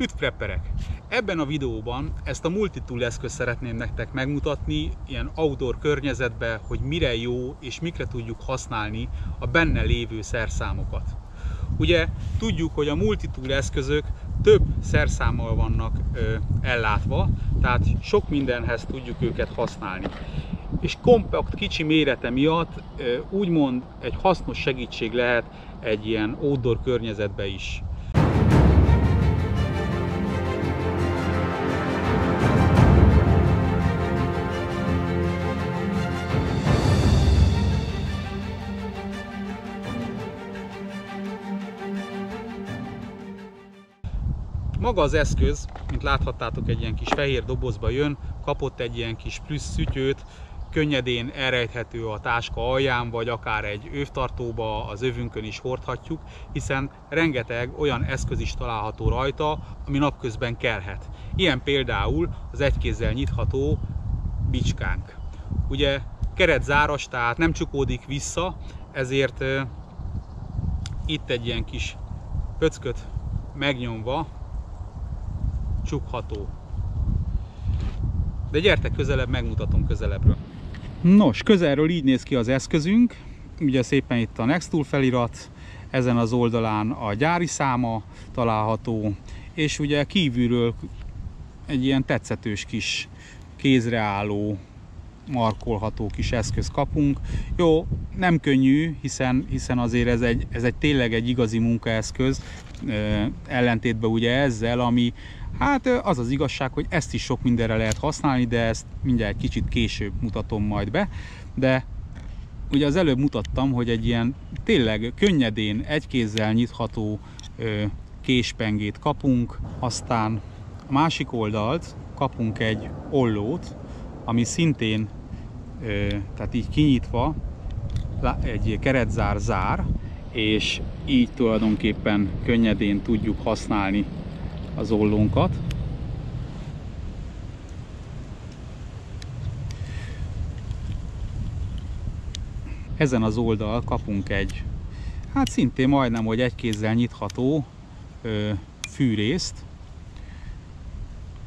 Üdv prepperek! Ebben a videóban ezt a multitool eszközt szeretném nektek megmutatni ilyen outdoor környezetben, hogy mire jó és mikre tudjuk használni a benne lévő szerszámokat. Ugye tudjuk, hogy a multitool eszközök több szerszámmal vannak ellátva, tehát sok mindenhez tudjuk őket használni. És kompakt, kicsi mérete miatt úgymond egy hasznos segítség lehet egy ilyen outdoor környezetben is. Maga az eszköz, mint láthattátok, egy ilyen kis fehér dobozba jön, kapott egy ilyen kis plusz szütyőt, könnyedén elrejthető a táska alján, vagy akár egy övtartóba, az övünkön is hordhatjuk, hiszen rengeteg olyan eszköz is található rajta, ami napközben kellhet. Ilyen például az egy kézzel nyitható bicskánk. Ugye keretzáras, tehát nem csukódik vissza, ezért itt egy ilyen kis pöcköt megnyomva csukható. De gyertek közelebb, megmutatom közelebbről. Nos, közelről így néz ki az eszközünk. Ugye szépen itt a Nextool felirat, ezen az oldalán a gyári száma található, és ugye kívülről egy ilyen tetszetős kis kézreálló, markolható kis eszköz kapunk. Jó, nem könnyű, hiszen azért ez tényleg egy igazi munkaeszköz, ellentétben ugye ezzel, ami hát az az igazság, hogy ezt is sok mindenre lehet használni, de ezt mindjárt kicsit később mutatom majd be. De ugye az előbb mutattam, hogy egy ilyen tényleg könnyedén egy kézzel nyitható késpengét kapunk, aztán a másik oldalt kapunk egy ollót, ami szintén tehát így kinyitva egy keretzár, és így tulajdonképpen könnyedén tudjuk használni az ollónkat. Ezen az oldal kapunk egy, hát szintén majdnem, hogy egy kézzel nyitható fűrészt,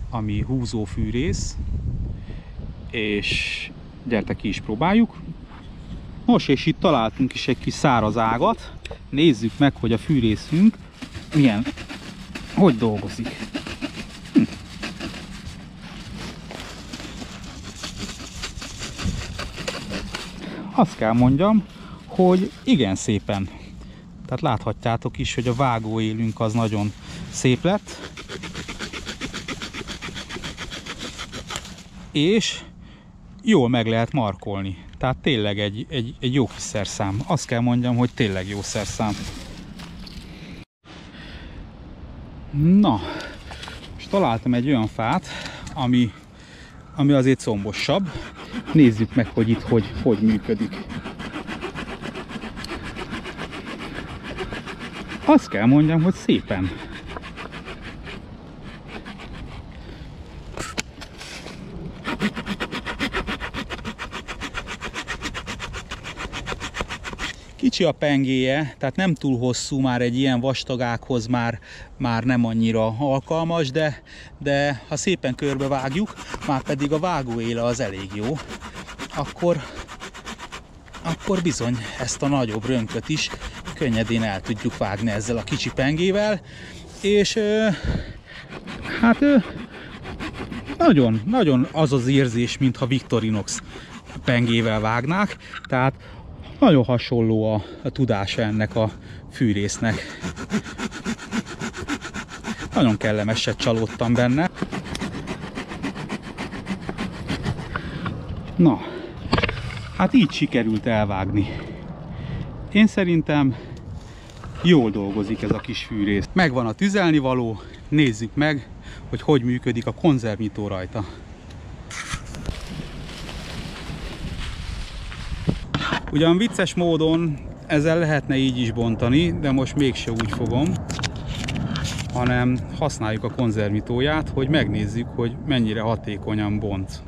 ami húzó fűrész, és gyertek ki is próbáljuk. Nos, és itt találtunk is egy kis száraz ágat. Nézzük meg, hogy a fűrészünk hogy dolgozik. Azt kell mondjam, hogy igen szépen. Tehát láthatjátok is, hogy a vágóélünk az nagyon szép lett. És jól meg lehet markolni. Tehát tényleg egy jó kis szerszám. Azt kell mondjam, hogy tényleg jó szerszám. Na, és találtam egy olyan fát, ami azért combosabb. Nézzük meg, hogy itt hogy működik. Azt kell mondjam, hogy szépen. Kicsi a pengéje, tehát nem túl hosszú, már egy ilyen vastagághoz már nem annyira alkalmas, de ha szépen körbevágjuk, már pedig a vágóéle az elég jó, akkor bizony ezt a nagyobb rönköt is könnyedén el tudjuk vágni ezzel a kicsi pengével, és hát nagyon az az érzés, mintha Victorinox pengével vágnák, tehát nagyon hasonló a tudása ennek a fűrésznek. Nagyon kellemeset csalódtam benne. Na, hát így sikerült elvágni. Én szerintem jól dolgozik ez a kis fűrész. Megvan a tüzelnivaló, nézzük meg, hogy működik a konzervnyitó rajta. Ugyan vicces módon ezzel lehetne így is bontani, de most mégse úgy fogom, hanem használjuk a konzervnyitóját, hogy megnézzük, hogy mennyire hatékonyan bont.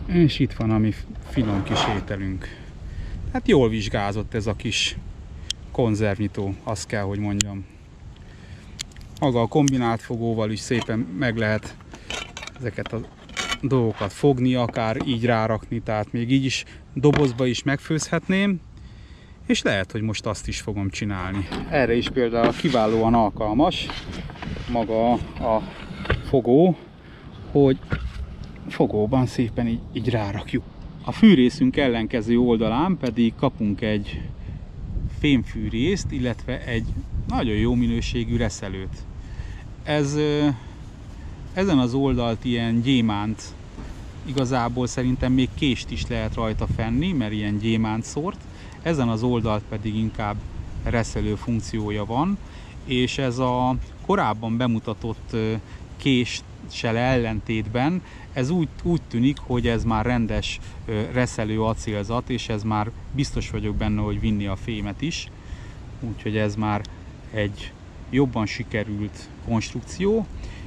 És itt van a mi finom kis ételünk. Hát jól vizsgázott ez a kis konzervnyitó, azt kell, hogy mondjam. Maga a kombinált fogóval is szépen meg lehet ezeket a dolgokat fogni, akár így rárakni, tehát még így is dobozba is megfőzhetném, és lehet, hogy most azt is fogom csinálni. Erre is például kiválóan alkalmas maga a fogó, hogy fogóban szépen így rárakjuk. A fűrészünk ellenkező oldalán pedig kapunk egy fémfűrészt, illetve egy nagyon jó minőségű reszelőt. Ezen az oldalt ilyen gyémánt, igazából szerintem még kést is lehet rajta fenni, mert ilyen gyémánt szort. Ezen az oldalt pedig inkább reszelő funkciója van, és ez a korábban bemutatott késsel ellentétben ez úgy tűnik, hogy ez már rendes reszelő acélzat, és ez már biztos vagyok benne, hogy vinni a fémet is. Úgyhogy ez már egy jobban sikerült konstrukció.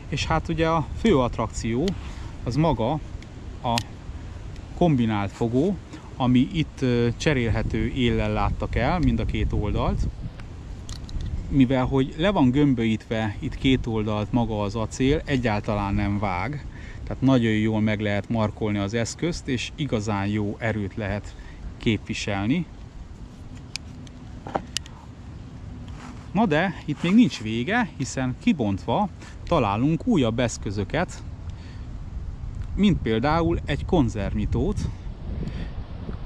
És hát ugye a fő attrakció az maga a kombinált fogó, ami itt cserélhető éllel láttak el, mind a két oldalt. Mivel hogy le van gömbölyítve itt két oldalt maga az acél, egyáltalán nem vág. Tehát nagyon jól meg lehet markolni az eszközt, és igazán jó erőt lehet képviselni. Na de itt még nincs vége, hiszen kibontva találunk újabb eszközöket, mint például egy konzervnyitót,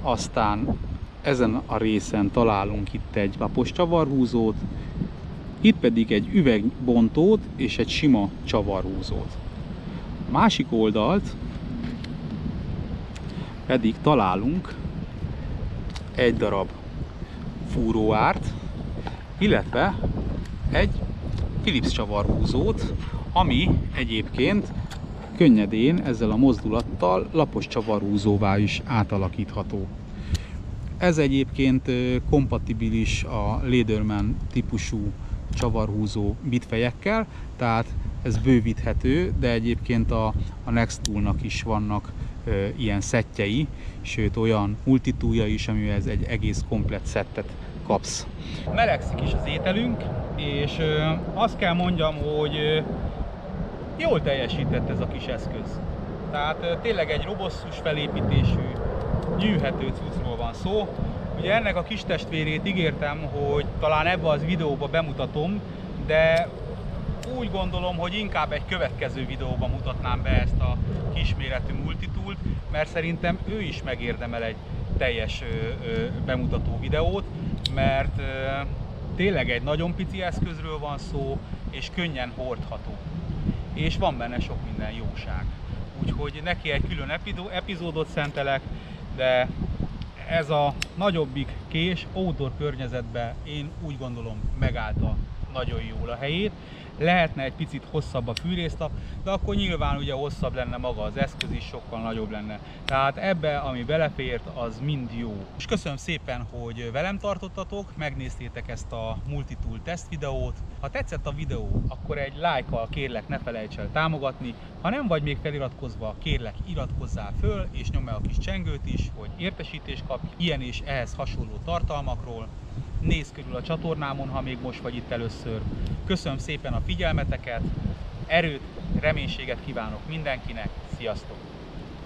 aztán ezen a részen találunk itt egy lapos csavarhúzót, itt pedig egy üvegbontót és egy sima csavarhúzót. A másik oldalt pedig találunk egy darab fúróárt, illetve egy Philips csavarhúzót, ami egyébként könnyedén ezzel a mozdulattal lapos csavarhúzóvá is átalakítható. Ez egyébként kompatibilis a Lederman típusú csavarhúzó bitfejekkel, tehát ez bővíthető, de egyébként a Nextoolnak is vannak ilyen szettjei, sőt olyan multitoolja is, amihez egy egész komplett szettet kapsz. Melegszik is az ételünk, és azt kell mondjam, hogy jól teljesített ez a kis eszköz. Tehát tényleg egy robosztus felépítésű, nyűhető cuccról van szó. Ugye ennek a kis testvérét ígértem, hogy talán ebbe az videóba bemutatom, de úgy gondolom, hogy inkább egy következő videóban mutatnám be ezt a kisméretű multitoolt, mert szerintem ő is megérdemel egy teljes bemutató videót, mert tényleg egy nagyon pici eszközről van szó, és könnyen hordható. És van benne sok minden jóság. Úgyhogy neki egy külön epizódot szentelek, de ez a nagyobbik kés outdoor környezetben én úgy gondolom megállta nagyon jól a helyét. Lehetne egy picit hosszabb a fűrésztap, de akkor nyilván ugye hosszabb lenne maga az eszköz is, sokkal nagyobb lenne. Tehát ebbe, ami belefért, az mind jó. És köszönöm szépen, hogy velem tartottatok, megnéztétek ezt a multitool teszt videót. Ha tetszett a videó, akkor egy lájkkal kérlek ne felejts el támogatni. Ha nem vagy még feliratkozva, kérlek iratkozzál föl, és nyomj meg a kis csengőt is, hogy értesítést kapj ilyen és ehhez hasonló tartalmakról. Nézz körül a csatornámon, ha még most vagy itt először. Köszönöm szépen a figyelmeteket, erőt, reménységet kívánok mindenkinek, sziasztok!